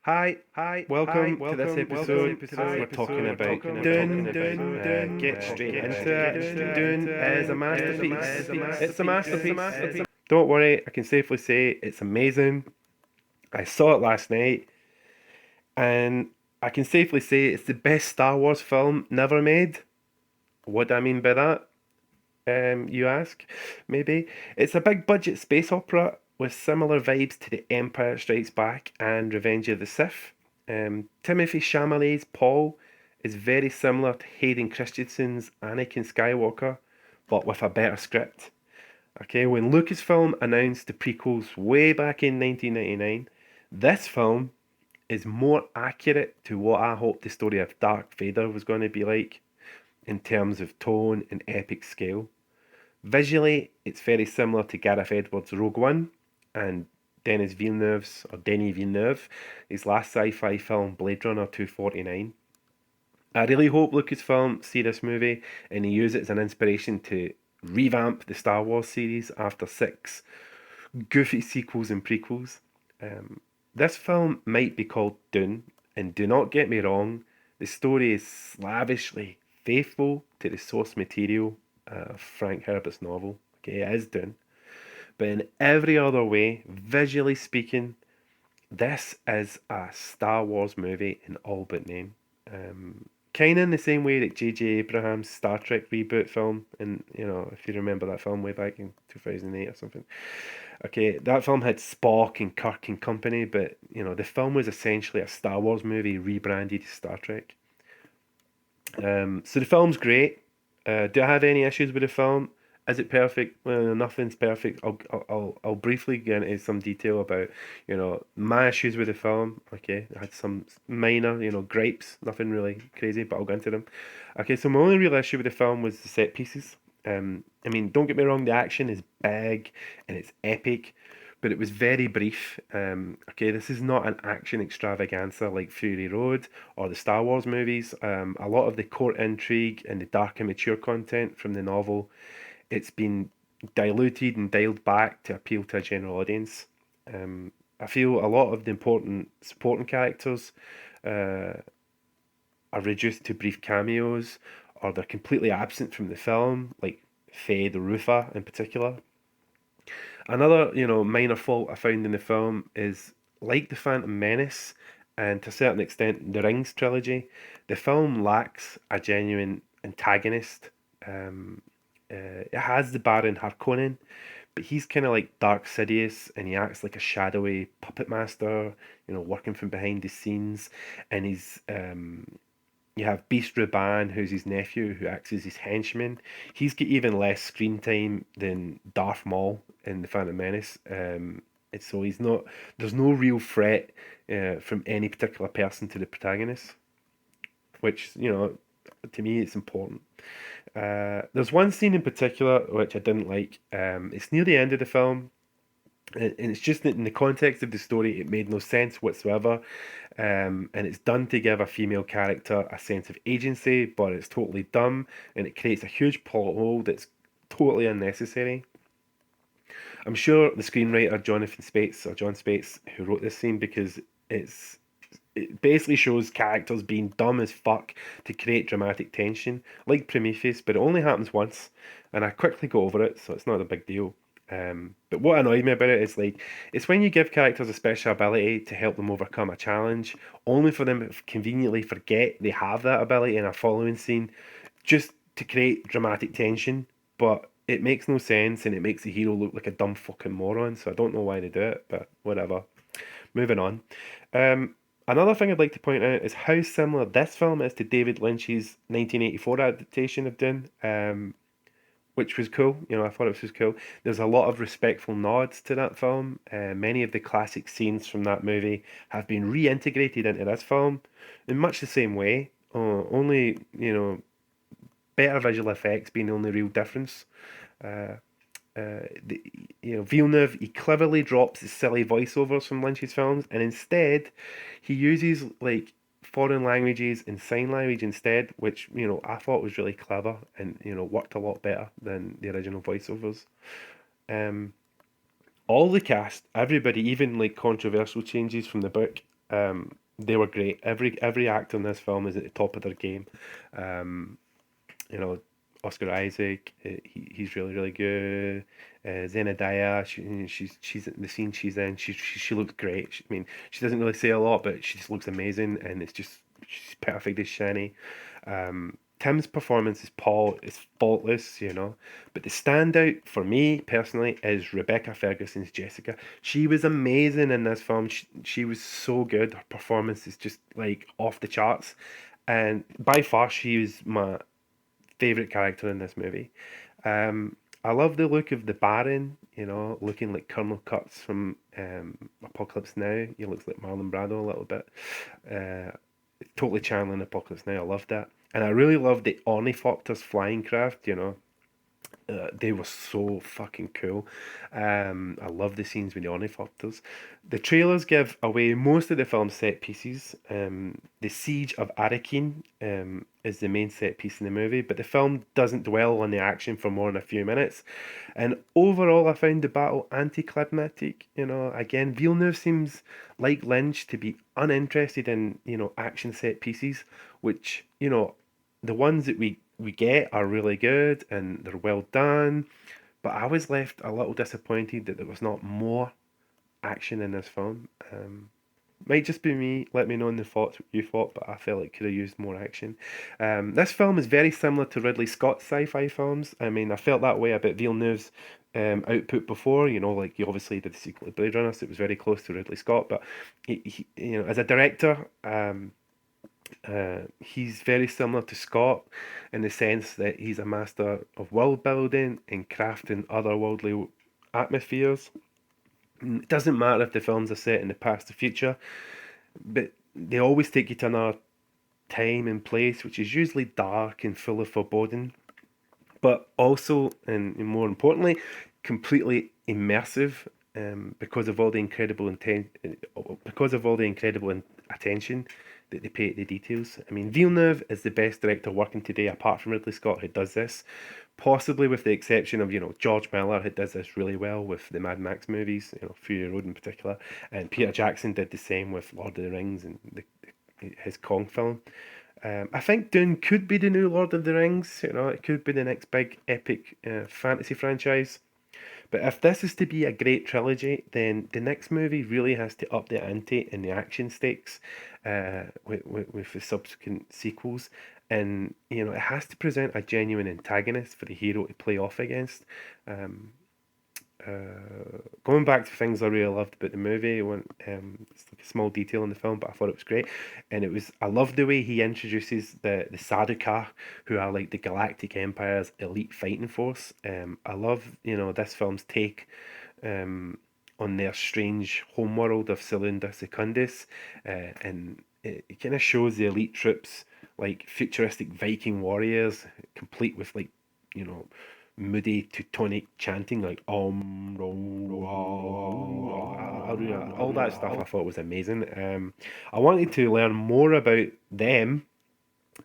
Welcome to this episode. We're talking about Dune. Get straight into it. Dune is a masterpiece. It's a masterpiece. Don't worry, I can safely say it's amazing. I saw it last night, and I can safely say it's the best Star Wars film never made. What do I mean by that? You ask? Maybe. It's a big budget space opera with similar vibes to The Empire Strikes Back and Revenge of the Sith. Timothy Chalamet's Paul is very similar to Hayden Christensen's Anakin Skywalker, but with a better script. Okay, when Lucasfilm announced the prequels way back in 1999, this film is more accurate to what I hoped the story of Darth Vader was going to be like in terms of tone and epic scale. Visually, it's very similar to Gareth Edwards' Rogue One and Denis Villeneuve, his last sci-fi film, Blade Runner 2049. I really hope Lucasfilm see this movie and he use it as an inspiration to revamp the Star Wars series after 6 goofy sequels and prequels. This film might be called Dune, and do not get me wrong, the story is slavishly faithful to the source material of Frank Herbert's novel. Okay, it is Dune. But in every other way, visually speaking, this is a Star Wars movie in all but name. Kind of in the same way that J.J. Abrams' Star Trek reboot film, and if you remember that film way back in 2008 or something. Okay, that film had Spock and Kirk and company, but the film was essentially a Star Wars movie rebranded as Star Trek. So the film's great. Do I have any issues with the film? Is it perfect? Well, nothing's perfect. I'll briefly get into some detail about my issues with the film. Okay, I had some minor gripes, nothing really crazy, but I'll go into them. Okay, so my only real issue with the film was the set pieces. I mean, don't get me wrong, the action is big and it's epic, but it was very brief. Okay, this is not an action extravaganza like Fury Road or the Star Wars movies. A lot of the court intrigue and the dark and mature content from the novel, it's been diluted and dialed back to appeal to a general audience. I feel a lot of the important supporting characters are reduced to brief cameos, or they're completely absent from the film, like Faye the Ruther in particular. Another, minor fault I found in the film is, like The Phantom Menace, and to a certain extent the Rings trilogy, the film lacks a genuine antagonist. It has the Baron Harkonnen, but he's kind of like Dark Sidious, and he acts like a shadowy puppet master, working from behind the scenes. And you have Beast Raban, who's his nephew, who acts as his henchman. He's got even less screen time than Darth Maul in The Phantom Menace. And so he's not. There's no real threat from any particular person to the protagonist, which to me it's important. There's one scene in particular which I didn't like. It's near the end of the film, and it's just that in the context of the story, it made no sense whatsoever. And it's done to give a female character a sense of agency, but it's totally dumb, and it creates a huge plot hole that's totally unnecessary. I'm sure the screenwriter John Spates, who wrote this scene, because it basically shows characters being dumb as fuck to create dramatic tension, like Prometheus, but it only happens once, and I quickly go over it, so it's not a big deal. But what annoyed me about it is, it's when you give characters a special ability to help them overcome a challenge, only for them to conveniently forget they have that ability in a following scene, just to create dramatic tension, but it makes no sense, and it makes the hero look like a dumb fucking moron, so I don't know why they do it, but whatever. Moving on. Another thing I'd like to point out is how similar this film is to David Lynch's 1984 adaptation of Dune, which was cool. I thought it was cool. There's a lot of respectful nods to that film. Many of the classic scenes from that movie have been reintegrated into this film in much the same way. Only, better visual effects being the only real difference. Villeneuve, he cleverly drops the silly voiceovers from Lynch's films, and instead he uses foreign languages and sign language instead, which I thought was really clever and worked a lot better than the original voiceovers. All the cast, everybody, even controversial changes from the book, They were great. Every actor in this film is at the top of their game. Um, you know, Oscar Isaac, he's really good. Zendaya, she's the scene she's in. She looks great. I mean, she doesn't really say a lot, but she just looks amazing, and she's perfect as Shani. Tim's performance as Paul is faultless, but the standout for me personally is Rebecca Ferguson's Jessica. She was amazing in this film. She was so good. Her performance is just like off the charts, and by far she was my favorite character in this movie. I love the look of the Baron, looking like Colonel Kurtz from Apocalypse Now. He looks like Marlon Brando a little bit. Uh, Totally channeling Apocalypse Now. I loved that. And I really loved the Ornithopter's flying craft, they were so fucking cool. I love the scenes with the ornithopters. The trailers give away most of the film's set pieces. The siege of Arakeen is the main set piece in the movie, but the film doesn't dwell on the action for more than a few minutes. And overall, I found the battle anticlimactic. Again, Villeneuve seems like Lynch to be uninterested in action set pieces, which the ones that we get are really good and they're well done, but I was left a little disappointed that there was not more action in this film. Might just be me. Let me know in the thoughts what you thought, but I felt it could have used more action. This film is very similar to Ridley Scott's sci-fi films. I mean, I felt that way about Villeneuve's output before. Like he obviously did the sequel to Blade Runner, so it was very close to Ridley Scott. But as a director, he's very similar to Scott in the sense that he's a master of world building and crafting otherworldly atmospheres. It doesn't matter if the films are set in the past or future, but they always take you to another time and place, which is usually dark and full of foreboding, but also, and more importantly, completely immersive. Because of all the incredible attention that they pay to the details. I mean, Villeneuve is the best director working today, apart from Ridley Scott, who does this. Possibly with the exception of, George Miller, who does this really well with the Mad Max movies, Fury Road in particular. And Peter Jackson did the same with Lord of the Rings and his Kong film. I think Dune could be the new Lord of the Rings. It could be the next big epic fantasy franchise. But if this is to be a great trilogy, then the next movie really has to up the ante in the action stakes with the subsequent sequels. And, it has to present a genuine antagonist for the hero to play off against. Going back to things I really loved about the movie, it's like a small detail in the film, but I thought it was great. And I love the way he introduces the Sardaukar, who are like the Galactic Empire's elite fighting force. I love, this film's take on their strange homeworld of Cylinder Secundus, and it kind of shows the elite troops like futuristic Viking warriors, complete with like, moody Teutonic chanting like all that stuff I thought was amazing. I wanted to learn more about them,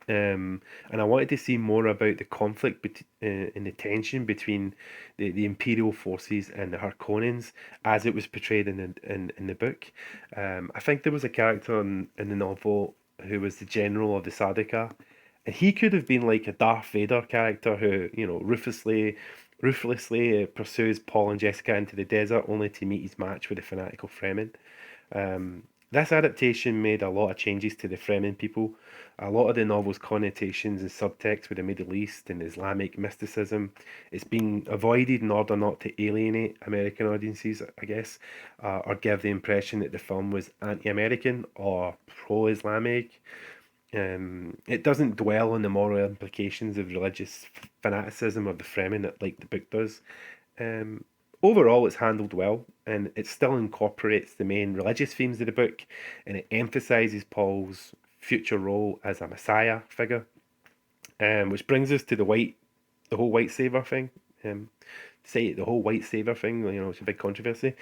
and I wanted to see more about the conflict and the tension between the Imperial forces and the Harkonnens as it was portrayed in the book. I think there was a character in the novel who was the general of the Sardaukar, and he could have been like a Darth Vader character who, ruthlessly pursues Paul and Jessica into the desert only to meet his match with the fanatical Fremen. This adaptation made a lot of changes to the Fremen people. A lot of the novel's connotations and subtext with the Middle East and Islamic mysticism, it's been avoided in order not to alienate American audiences, I guess, or give the impression that the film was anti-American or pro-Islamic. It doesn't dwell on the moral implications of religious fanaticism of the Fremen like the book does. Overall, it's handled well, and it still incorporates the main religious themes of the book, and it emphasises Paul's future role as a messiah figure. Which brings us to the whole white savior thing. The whole white savior thing, it's a big controversy.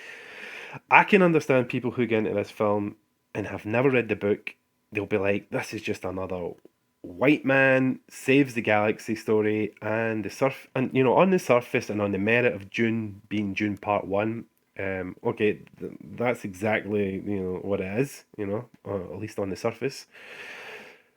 I can understand people who get into this film and have never read the book. They'll be like, this is just another white man saves the galaxy story, and on the surface and on the merit of Dune being Dune Part 1, Okay, that's exactly, what it is, at least on the surface.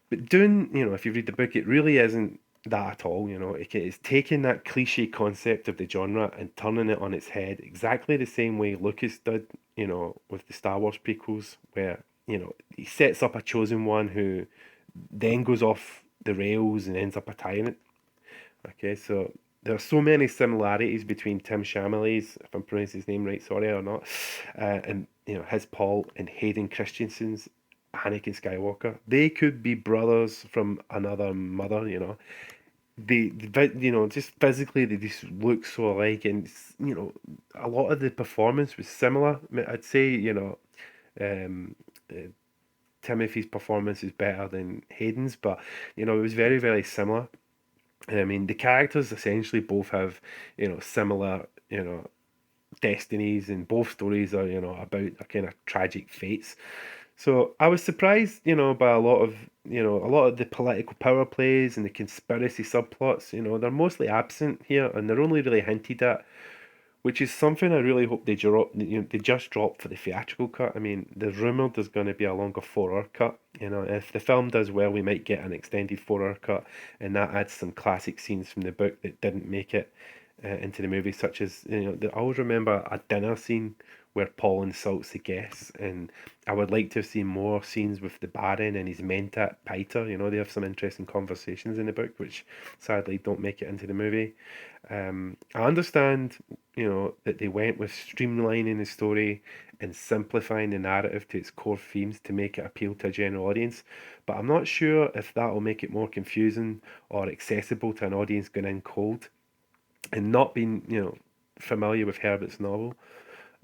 But Dune, if you read the book, it really isn't that at all. It's taking that cliche concept of the genre and turning it on its head, exactly the same way Lucas did, with the Star Wars prequels, where, he sets up a chosen one who then goes off the rails and ends up a tyrant. Okay, so there are so many similarities between Tim Chalamet's, if I'm pronouncing his name right, sorry or not, and his Paul and Hayden Christensen's Anakin Skywalker. They could be brothers from another mother. Just physically they just look so alike, and a lot of the performance was similar. I mean, I'd say um, uh, Timothy's performance is better than Hayden's, but it was very very similar. I mean, the characters essentially both have, similar, destinies, and both stories are, about a kind of tragic fates. So I was surprised, by a lot of the political power plays and the conspiracy subplots. They're mostly absent here, and they're only really hinted at, which is something I really hope they just drop for the theatrical cut. I mean, there's rumored there's going to be a longer 4 hour cut. If the film does well, we might get an extended 4 hour cut, and that adds some classic scenes from the book that didn't make it into the movie, such as I always remember a dinner scene where Paul insults the guests, and I would like to have seen more scenes with the Baron and his mentat Piter. They have some interesting conversations in the book, which sadly don't make it into the movie. I understand, that they went with streamlining the story and simplifying the narrative to its core themes to make it appeal to a general audience, but I'm not sure if that will make it more confusing or accessible to an audience going in cold and not being, familiar with Herbert's novel.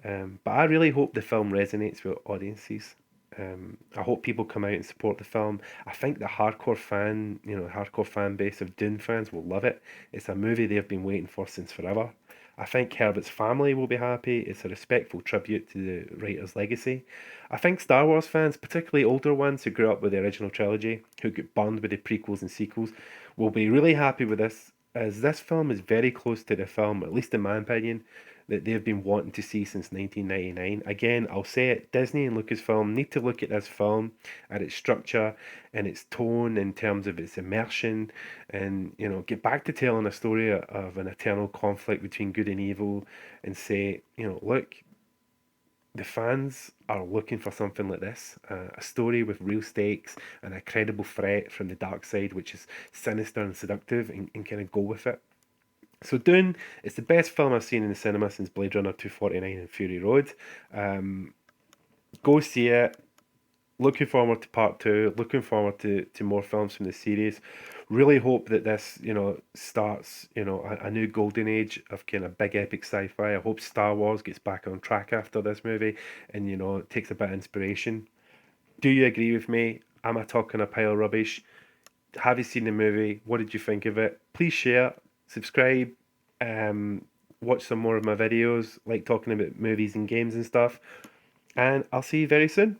But I really hope the film resonates with audiences. I hope people come out and support the film. I think the hardcore fan base of Dune fans will love it. It's a movie they've been waiting for since forever. I think Herbert's family will be happy. It's a respectful tribute to the writer's legacy. I think Star Wars fans, particularly older ones who grew up with the original trilogy, who got burned with the prequels and sequels, will be really happy with this, as this film is very close to the film, at least in my opinion, that they've been wanting to see since 1999. Again, I'll say it, Disney and Lucasfilm need to look at this film, at its structure and its tone in terms of its immersion, and get back to telling a story of an eternal conflict between good and evil, and say, look, the fans are looking for something like this, a story with real stakes and a credible threat from the dark side, which is sinister and seductive, and kind of go with it. So Dune, it's the best film I've seen in the cinema since Blade Runner 249 and Fury Road. Um, Go see it. Looking forward to part two. Looking forward to more films from the series. Really hope that this, starts, a new golden age of kind of big epic sci-fi. I hope Star Wars gets back on track after this movie and, takes a bit of inspiration. Do you agree with me? Am I talking a pile of rubbish? Have you seen the movie? What did you think of it? Please share, subscribe, um, watch some more of my videos, like talking about movies and games and stuff. And I'll see you very soon.